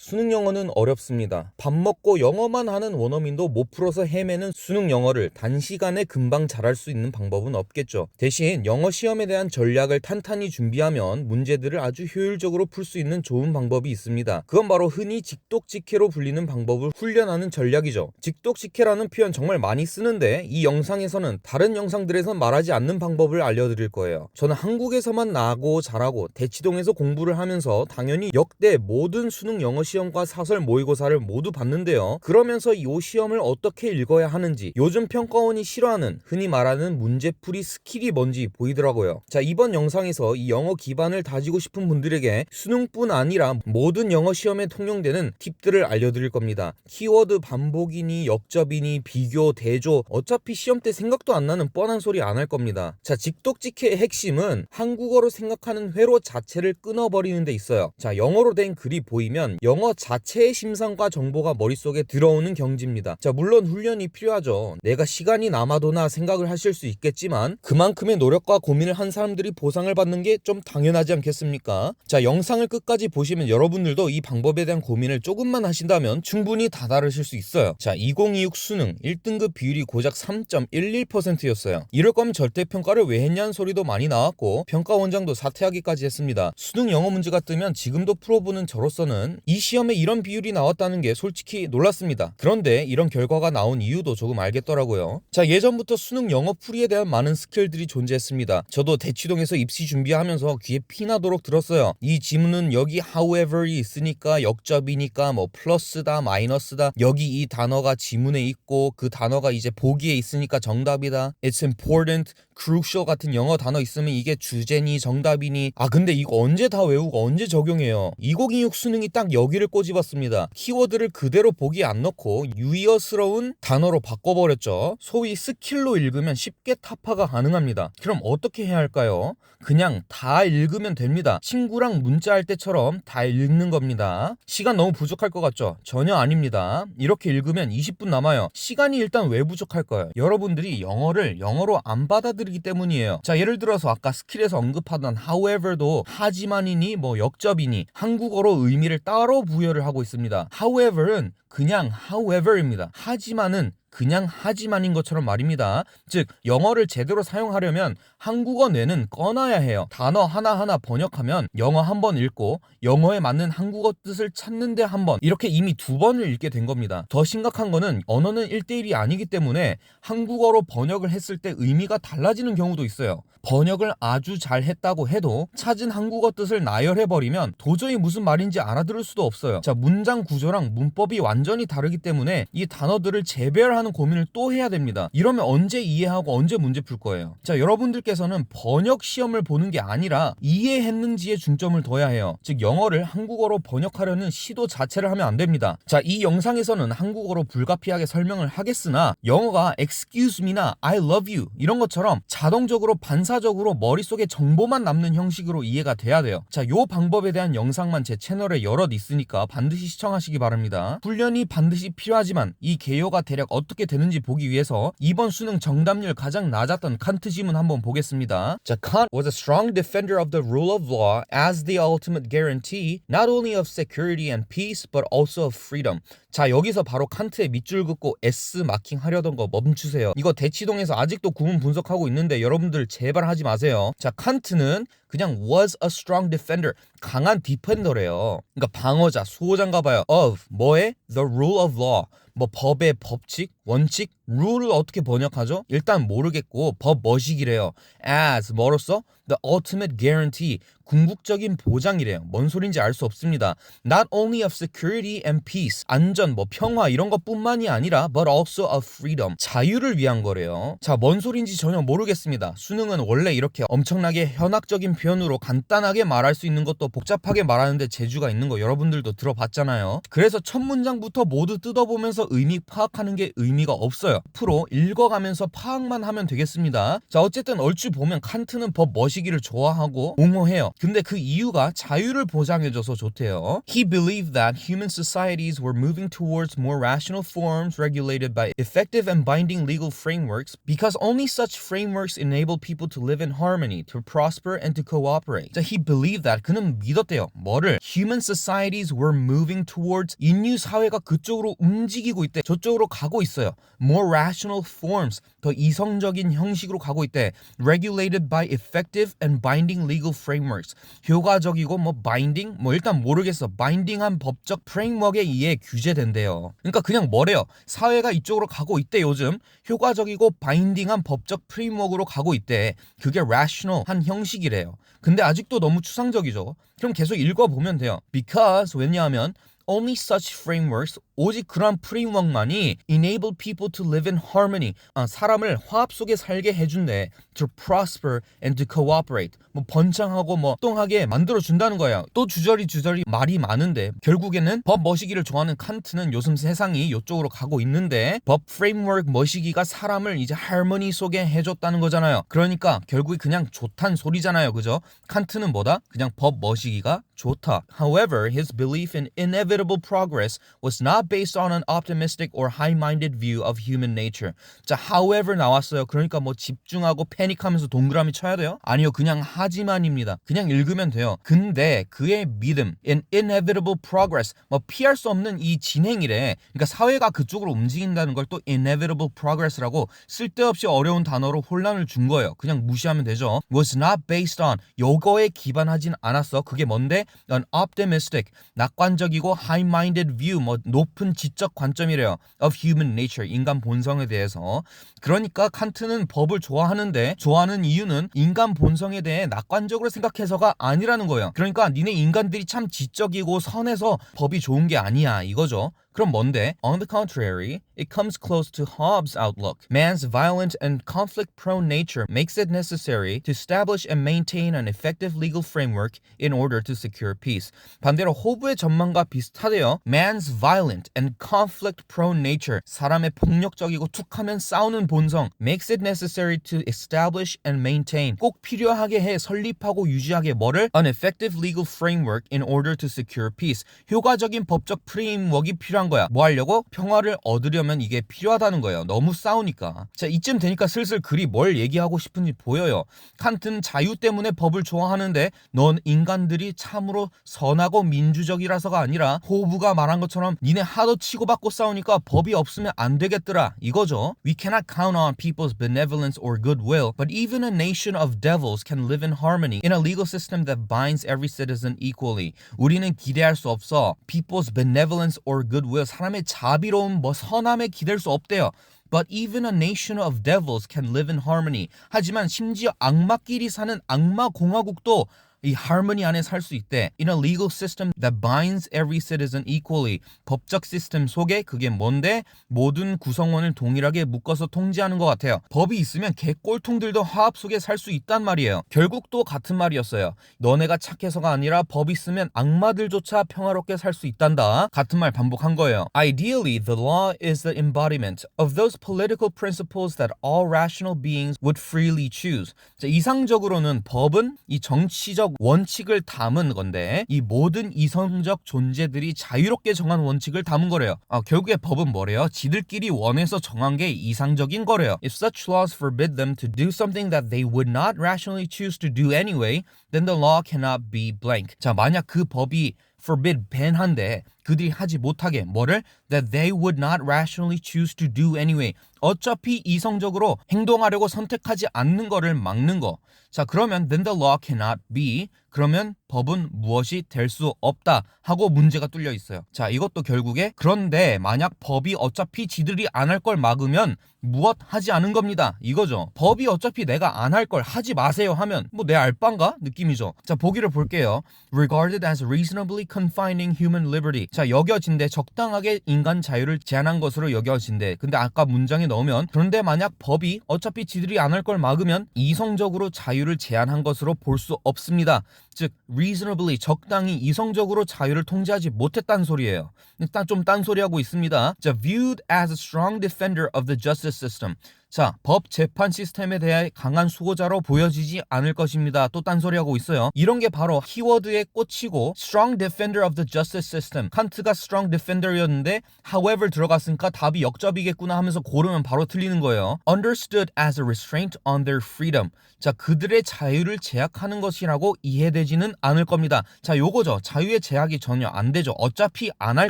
수능 영어는 어렵습니다. 밥 먹고 영어만 하는 원어민도 못 풀어서 헤매는 수능 영어를 단시간에 금방 잘할 수 있는 방법은 없겠죠. 대신 영어 시험에 대한 전략을 탄탄히 준비하면 문제들을 아주 효율적으로 풀 수 있는 좋은 방법이 있습니다. 그건 바로 흔히 직독직해로 불리는 방법을 훈련하는 전략이죠. 직독직해라는 표현 정말 많이 쓰는데 이 영상에서는 다른 영상들에선 말하지 않는 방법을 알려드릴 거예요. 저는 한국에서만 나고 자라고 대치동에서 공부를 하면서 당연히 역대 모든 수능 영어 시험과 사설 모의고사를 모두 봤는데요. 그러면서 이 시험을 어떻게 읽어야 하는지, 요즘 평가원이 싫어하는 흔히 말하는 문제풀이 스킬이 뭔지 보이더라고요. 자, 이번 영상에서 이 영어 기반을 다지고 싶은 분들에게 수능뿐 아니라 모든 영어 시험에 통용되는 팁들을 알려드릴 겁니다. 키워드 반복이니 역접이니 비교, 대조, 어차피 시험 때 생각도 안 나는 뻔한 소리 안 할 겁니다. 자, 직독직해의 핵심은 한국어로 생각하는 회로 자체를 끊어버리는 데 있어요. 자, 영어로 된 글이 보이면 영어 자체의 심상과 정보가 머릿속에 들어오는 경지입니다. 자, 물론 훈련이 필요하죠. 내가 시간이 남아도나 생각을 하실 수 있겠지만 그만큼의 노력과 고민을 한 사람들이 보상을 받는 게 좀 당연하지 않겠습니까? 자, 영상을 끝까지 보시면 여러분들도 이 방법에 대한 고민을 조금만 하신다면 충분히 다다르실 수 있어요. 자, 2026 수능 1등급 비율이 고작 3.11%였어요. 이럴 거면 절대평가를 왜 했냐는 소리도 많이 나왔고 평가원장도 사퇴하기까지 했습니다. 수능 영어 문제가 뜨면 지금도 풀어보는 저로서는 이 시험에 이런 비율이 나왔다는 게 솔직히 놀랐습니다. 그런데 이런 결과가 나온 이유도 조금 알겠더라고요. 자, 예전부터 수능 영어 풀이에 대한 많은 스킬들이 존재했습니다. 저도 대치동에서 입시 준비하면서 귀에 피나도록 들었어요. 이 지문은 여기 however이 있으니까 역접이니까 뭐 플러스다 마이너스다, 여기 이 단어가 지문에 있고 그 단어가 이제 보기에 있으니까 정답이다, it's important, crucial 같은 영어 단어 있으면 이게 주제니 정답이니. 근데 이거 언제 다 외우고 언제 적용해요? 2026 수능이 딱 여기를 꼬집었습니다. 키워드를 그대로 보기에 안 넣고 유의어스러운 단어로 바꿔버렸죠. 소위 스킬로 읽으면 쉽게 타파가 가능합니다. 그럼 어떻게 해야 할까요? 그냥 다 읽으면 됩니다. 친구랑 문자할 때처럼 다 읽는 겁니다. 시간 너무 부족할 것 같죠? 전혀 아닙니다. 이렇게 읽으면 20분 남아요. 시간이 일단 왜 부족할 거예요? 여러분들이 영어를 영어로 안 받아들이기 때문이에요. 자, 예를 들어서 아까 스킬에서 언급하던 however도 하지만이니 뭐 역접이니 한국어로 의미를 따로 부여를 하고 있습니다. however은 그냥 however입니다. 하지만은 그냥 하지만인 것처럼 말입니다. 즉, 영어를 제대로 사용하려면 한국어 뇌는 꺼놔야 해요. 단어 하나하나 번역하면 영어 한 번 읽고 영어에 맞는 한국어 뜻을 찾는데 한 번, 이렇게 이미 2번을 읽게 된 겁니다. 더 심각한 거는 언어는 1대1이 아니기 때문에 한국어로 번역을 했을 때 의미가 달라지는 경우도 있어요. 번역을 아주 잘 했다고 해도 찾은 한국어 뜻을 나열해버리면 도저히 무슨 말인지 알아들을 수도 없어요. 자, 문장 구조랑 문법이 완전히 다르기 때문에 이 단어들을 재배열하는 고민을 또 해야 됩니다. 이러면 언제 이해하고 언제 문제 풀 거예요? 자, 여러분들께서는 번역 시험을 보는 게 아니라 이해했는지에 중점을 둬야 해요. 즉, 영어를 한국어로 번역하려는 시도 자체를 하면 안 됩니다. 자, 이 영상에서는 한국어로 불가피하게 설명을 하겠으나 영어가 excuse me나 I love you 이런 것처럼 자동적으로 반사적으로 머릿속에 정보만 남는 형식으로 이해가 돼야 돼요. 자, 요 방법에 대한 영상만 제 채널에 여럿 있으니까 반드시 시청하시기 바랍니다. 훈련이 반드시 필요하지만 이 개요가 대략 어떻게 되는지 보기 위해서 이번 수능 정답률 가장 낮았던 칸트 지문 한번 보겠습니다. 자, Kant was a strong defender of the rule of law as the ultimate guarantee not only of security and peace but also of freedom. 자, 여기서 바로 칸트의 밑줄 긋고 S 마킹 하려던 거 멈추세요. 이거 대치동에서 아직도 구문 분석하고 있는데 여러분들 제발 하지 마세요. 자, 칸트는 그냥 was a strong defender, 강한 디펜더래요. 그러니까 방어자, 수호자인가 봐요. of 뭐에? the rule of law, 뭐 법의 법칙, 원칙, rule을 어떻게 번역하죠? 일단 모르겠고 법 뭐식이래요. as 뭐로써? the ultimate guarantee, 궁극적인 보장이래요. 뭔 소린지 알 수 없습니다. Not only of security and peace, 안전, 뭐 평화 이런 것뿐만이 아니라 but also of freedom, 자유를 위한 거래요. 자, 뭔 소린지 전혀 모르겠습니다. 수능은 원래 이렇게 엄청나게 현학적인 표현으로 간단하게 말할 수 있는 것도 복잡하게 말하는데 재주가 있는 거 여러분들도 들어봤잖아요. 그래서 첫 문장부터 모두 뜯어보면서 의미 파악하는 게 의미가 없어요. 앞으로 읽어가면서 파악만 하면 되겠습니다. 자, 어쨌든 얼추 보면 칸트는 법 머시기를 좋아하고 옹호해요. 근데 그 이유가 자유를 보장해줘서 좋대요. He believed that human societies were moving towards more rational forms regulated by effective and binding legal frameworks because only such frameworks enable people to live in harmony, to prosper and to cooperate. 자, he believed that 그는 믿었대요. 뭐를? Human societies were moving towards 인류 사회가 그쪽으로 움직이고 있대. 저쪽으로 가고 있어요. More rational forms, 더 이성적인 형식으로 가고 있대. Regulated by effective and binding legal frameworks. 효과적이고 binding? 일단 모르겠어. binding한 법적 프레임워크에 의해 규제된대요. 그러니까 그냥 뭐래요? 사회가 이쪽으로 가고 있대 요즘. 효과적이고 바인딩한 법적 프레임워크로 가고 있대. 그게 rational한 형식이래요. 근데 아직도 너무 추상적이죠. 그럼 계속 읽어보면 돼요. Because 왜냐하면 only such frameworks, 오직 그러한 프레임워크만이 enable people to live in harmony, 사람을 화합 속에 살게 해준대. To prosper and to cooperate, 번창하고 똥하게 만들어준다는 거야. 또 주저리 말이 많은데 결국에는 법 머시기를 좋아하는 칸트는 요즘 세상이 이쪽으로 가고 있는데 법 프레임워크 머시기가 사람을 이제 할머니 속에 해줬다는 거잖아요. 그러니까 결국에 그냥 좋단 소리잖아요. 그죠? 칸트는 뭐다? 그냥 법 머시기가 좋다. However, his belief in inevitable progress was not based on an optimistic or high-minded view of human nature. 자, however 나왔어요. 그러니까 집중하고 패닉하면서 동그라미 쳐야 돼요? 아니요, 그냥 하지만입니다. 그냥 읽으면 돼요. 근데 그의 믿음, in inevitable progress, 피할 수 없는 이 진행이래. 그러니까 사회가 그쪽으로 움직인다는 걸 또 inevitable progress라고 쓸데없이 어려운 단어로 혼란을 준 거예요. 그냥 무시하면 되죠. Was not based on, 요거에 기반하진 않았어. 그게 뭔데? An optimistic, 낙관적이고 high-minded view, 높은 지적 관점이래요. Of human nature, 인간 본성에 대해서. 그러니까 칸트는 법을 좋아하는데 좋아하는 이유는 인간 본성에 대해 낙관적으로 생각해서가 아니라는 거예요. 그러니까 니네 인간들이 참 지적이고 선해서 법이 좋은 게 아니야 이거죠. 그럼 뭔데? On the contrary, it comes close to Hobbes' outlook. Man's violent and conflict-prone nature makes it necessary to establish and maintain an effective legal framework in order to secure peace. 반대로 호브의 전망과 비슷하대요. Man's violent and conflict-prone nature, 사람의 폭력적이고 툭하면 싸우는 본성, makes it necessary to establish and maintain, 꼭 필요하게 해 설립하고 유지하게 뭐를? An effective legal framework in order to secure peace. 효과적인 법적 프레임워크가 필요한 거야. 뭐 하려고? 평화를 얻으려면 이게 필요하다는 거예요. 너무 싸우니까. 자, 이쯤 되니까 슬슬 글이 뭘 얘기하고 싶은지 보여요. 칸트는 자유 때문에 법을 좋아하는데 넌 인간들이 참으로 선하고 민주적이라서가 아니라 호브가 말한 것처럼 니네 하도 치고받고 싸우니까 법이 없으면 안 되겠더라 이거죠. We cannot count on people's benevolence or goodwill, but even a nation of devils can live in harmony in a legal system that binds every citizen equally. 우리는 기대할 수 없어. People's benevolence or goodwill, 사람의 자비로움 선함에 기댈 수 없대요. But even a nation of devils can live in harmony. 하지만 심지어 악마끼리 사는 악마 공화국도 이 harmony 안에 살 수 있대. In a legal system that binds every citizen equally. 법적 시스템 속에 그게 뭔데? 모든 구성원을 동일하게 묶어서 통제하는 것 같아요. 법이 있으면 개꼴통들도 화합 속에 살 수 있단 말이에요. 결국 또 같은 말이었어요. 너네가 착해서가 아니라 법 있으면 악마들조차 평화롭게 살 수 있단다. 같은 말 반복한 거예요. Ideally, the law is the embodiment of those political principles that all rational beings would freely choose. 자, 이상적으로는 법은 이 정치적 원칙을 담은 건데 이 모든 이성적 존재들이 자유롭게 정한 원칙을 담은 거래요. 결국에 법은 뭐래요? 지들끼리 원해서 정한 게 이상적인 거래요. If such laws forbid them to do something that they would not rationally choose to do anyway, then the law cannot be blank. 자, 만약 그 법이 forbid, ban한데 그들이 하지 못하게 뭐를? That they would not rationally choose to do anyway. 어차피 이성적으로 행동하려고 선택하지 않는 거를 막는 거. 자, 그러면 then the law cannot be. 그러면 법은 무엇이 될 수 없다 하고 문제가 뚫려 있어요. 자, 이것도 결국에 그런데 만약 법이 어차피 지들이 안 할 걸 막으면 무엇 하지 않은 겁니다. 이거죠. 법이 어차피 내가 안 할 걸 하지 마세요 하면 내 알바인가? 느낌이죠. 자, 보기를 볼게요. Regarded as reasonably confining human liberty. 자, 여겨진대. 적당하게 인간 자유를 제한한 것으로 여겨진대. 근데 아까 문장에 넣으면 그런데 만약 법이 어차피 지들이 안 할 걸 막으면 이성적으로 자유를 제한한 것으로 볼 수 없습니다. 즉 reasonably 적당히 이성적으로 자유를 통제하지 못했다는 소리예요. 일단 좀 딴소리하고 있습니다. 자, viewed as a strong defender of the justice system. 자, 법 재판 시스템에 대해 강한 수호자로 보여지지 않을 것입니다. 또 딴소리하고 있어요. 이런 게 바로 키워드에 꽂히고 strong defender of the justice system. 칸트가 strong defender였는데 however 들어갔으니까 답이 역접이겠구나 하면서 고르면 바로 틀리는 거예요. understood as a restraint on their freedom. 자, 그들의 자유를 제약하는 것이라고 이해되지는 않을 겁니다. 자, 요거죠. 자유의 제약이 전혀 안 되죠. 어차피 안 할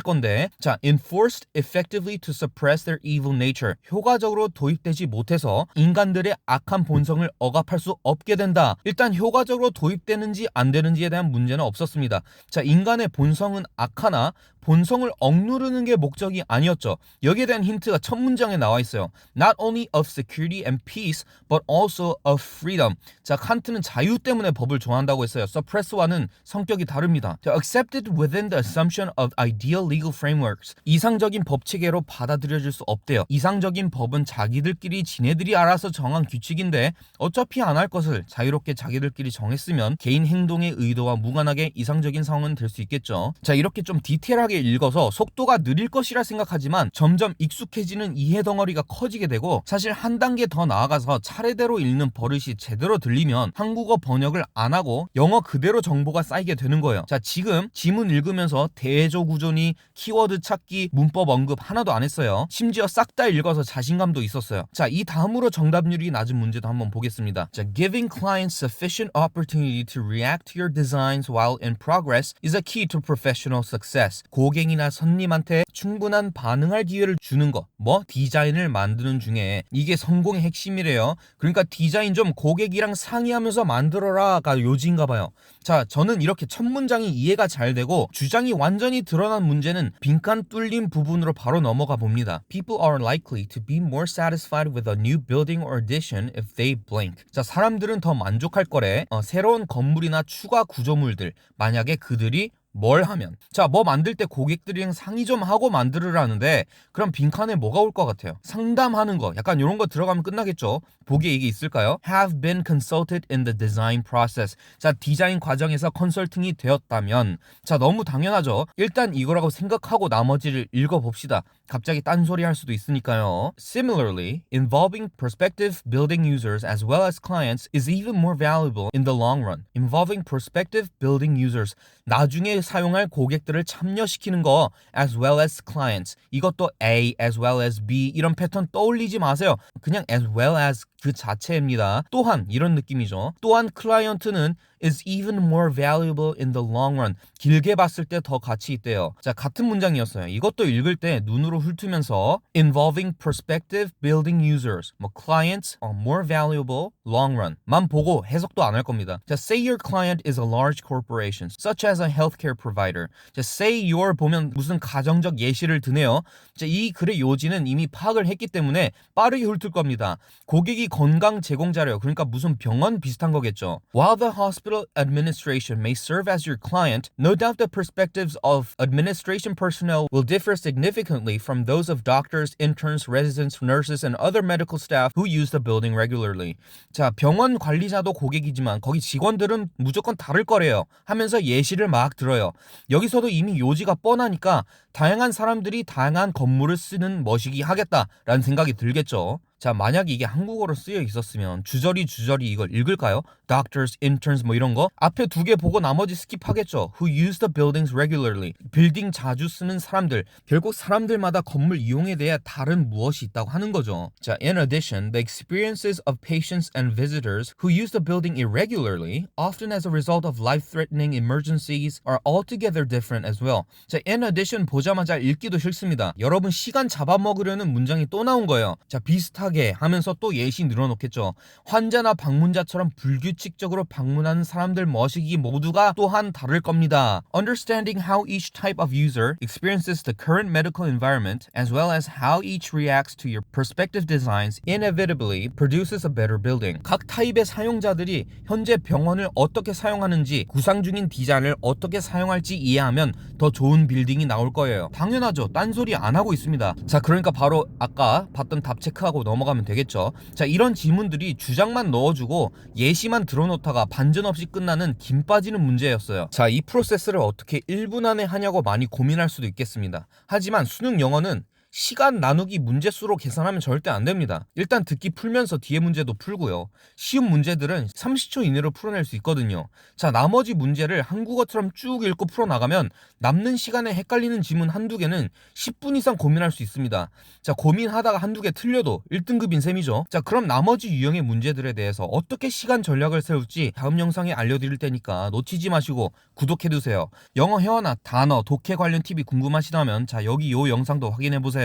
건데. 자, enforced effectively to suppress their evil nature. 효과적으로 도입되지 못해서 인간들의 악한 본성을 억압할 수 없게 된다. 일단 효과적으로 도입되는지 안 되는지에 대한 문제는 없었습니다. 자, 인간의 본성은 악하나 본성을 억누르는 게 목적이 아니었죠. 여기에 대한 힌트가 첫 문장에 나와 있어요. Not only of security and peace, but also of freedom. 자, 칸트는 자유 때문에 법을 좋아한다고 했어요. suppress와는 성격이 다릅니다. 자, accepted within the assumption of ideal legal frameworks. 이상적인 법 체계로 받아들여질 수 없대요. 이상적인 법은 자기들끼리 지네들이 알아서 정한 규칙인데 어차피 안 할 것을 자유롭게 자기들끼리 정했으면 개인 행동의 의도와 무관하게 이상적인 상황은 될 수 있겠죠. 자, 이렇게 좀 디테일하게 읽어서 속도가 느릴 것이라 생각하지만 점점 익숙해지는 이해 덩어리가 커지게 되고 사실 한 단계 더 나아가서 차례대로 읽는 버릇이 제대로 들리면 한국어 번역을 안 하고 영어 그대로 정보가 쌓이게 되는 거예요. 자, 지금 지문 읽으면서 대조 구조니 키워드 찾기 문법 언급 하나도 안 했어요. 심지어 싹 다 읽어서 자신감도 있었어요. 자, 이 다음으로 정답률이 낮은 문제도 한번 보겠습니다. 자, giving clients sufficient opportunity to react to your designs while in progress is a key to professional success. 고객이나 손님한테 충분한 반응할 기회를 주는 거. 디자인을 만드는 중에 이게 성공의 핵심이래요. 그러니까 디자인 좀 고객이랑 상의하면서 만들어라가 요지인가 봐요. 자, 저는 이렇게 첫 문장이 이해가 잘 되고 주장이 완전히 드러난 문제는 빈칸 뚫린 부분으로 바로 넘어가 봅니다. People are likely to be more satisfied with a new building or addition if they blank. 자, 사람들은 더 만족할 거래. 새로운 건물이나 추가 구조물들. 만약에 그들이 뭘 하면 자, 만들 때 고객들이랑 상의 좀 하고 만들으라는데 그럼 빈칸에 뭐가 올 것 같아요? 상담하는 거 약간 이런 거 들어가면 끝나겠죠. 보기에 이게 있을까요? Have been consulted in the design process. 자, 디자인 과정에서 컨설팅이 되었다면 자, 너무 당연하죠. 일단 이거라고 생각하고 나머지를 읽어봅시다. 갑자기 딴소리 할 수도 있으니까요. Similarly, involving prospective building users as well as clients is even more valuable in the long run. Involving prospective building users. 나중에 사용할 고객들을 참여시키는 거 as well as clients. 이것도 A as well as B 이런 패턴 떠올리지 마세요. 그냥 as well as 그 자체입니다. 또한 이런 느낌이죠. 또한 클라이언트는 is even more valuable in the long run. 길게 봤을 때 더 가치 있대요. 자, 같은 문장이었어요. 이것도 읽을 때 눈으로 훑으면서 involving prospective building users, clients are more valuable long run 만 보고 해석도 안 할 겁니다. 자, say your client is a large corporation, such as a healthcare provider. 자, say your 보면 무슨 가정적 예시를 드네요. 자, 이 글의 요지는 이미 파악을 했기 때문에 빠르게 훑을 겁니다. 고객이 건강 제공자래요. 그러니까 무슨 병원 비슷한 거겠죠. While the hospital administration may serve as your client, no doubt the perspectives of administration personnel will differ significantly from those of doctors, interns, residents, nurses, and other medical staff who use the building regularly. 자, 병원 관리자도 고객이지만 거기 직원들은 무조건 다를 거래요. 하면서 예시를 막 들어요. 여기서도 이미 요지가 뻔하니까 다양한 사람들이 다양한 건물을 쓰는 머시기 하겠다라는 생각이 들겠죠. 자, 만약 이게 한국어로 쓰여 있었으면 주저리 이걸 읽을까요? Doctors, interns 이런 거 앞에 두 개 보고 나머지 스킵하겠죠. Who use the buildings regularly. 빌딩 자주 쓰는 사람들. 결국 사람들마다 건물 이용에 대해 다른 무엇이 있다고 하는 거죠. 자, in addition, the experiences of patients and visitors who use the building irregularly, often as a result of life-threatening emergencies, are altogether different as well. 자, in addition 보자마자 읽기도 싫습니다. 여러분 시간 잡아먹으려는 문장이 또 나온 거예요. 자, 비슷하게 어떡하게 하면서 또 예시 늘어놓겠죠. 환자나 방문자처럼 불규칙적으로 방문하는 사람들 머시기 모두가 또한 다를 겁니다. Understanding how each type of user experiences the current medical environment as well as how each reacts to your prospective designs inevitably produces a better building. 각 타입의 사용자들이 현재 병원을 어떻게 사용하는지 구상 중인 디자인을 어떻게 사용할지 이해하면 더 좋은 빌딩이 나올 거예요. 당연하죠. 딴소리 안 하고 있습니다. 자, 그러니까 바로 아까 봤던 답 체크하고 넘어가면 되겠죠. 자, 이런 지문들이 주장만 넣어주고 예시만 들어놓다가 반전 없이 끝나는 김 빠지는 문제였어요. 자, 이 프로세스를 어떻게 1분 안에 하냐고 많이 고민할 수도 있겠습니다. 하지만 수능 영어는 시간 나누기 문제수로 계산하면 절대 안 됩니다. 일단 듣기 풀면서 뒤에 문제도 풀고요. 쉬운 문제들은 30초 이내로 풀어낼 수 있거든요. 자, 나머지 문제를 한국어처럼 쭉 읽고 풀어나가면 남는 시간에 헷갈리는 지문 한두 개는 10분 이상 고민할 수 있습니다. 자, 고민하다가 한두 개 틀려도 1등급인 셈이죠. 자, 그럼 나머지 유형의 문제들에 대해서 어떻게 시간 전략을 세울지 다음 영상에 알려드릴 테니까 놓치지 마시고 구독해두세요. 영어 회화나 단어, 독해 관련 팁이 궁금하시다면 자, 여기 요 영상도 확인해보세요.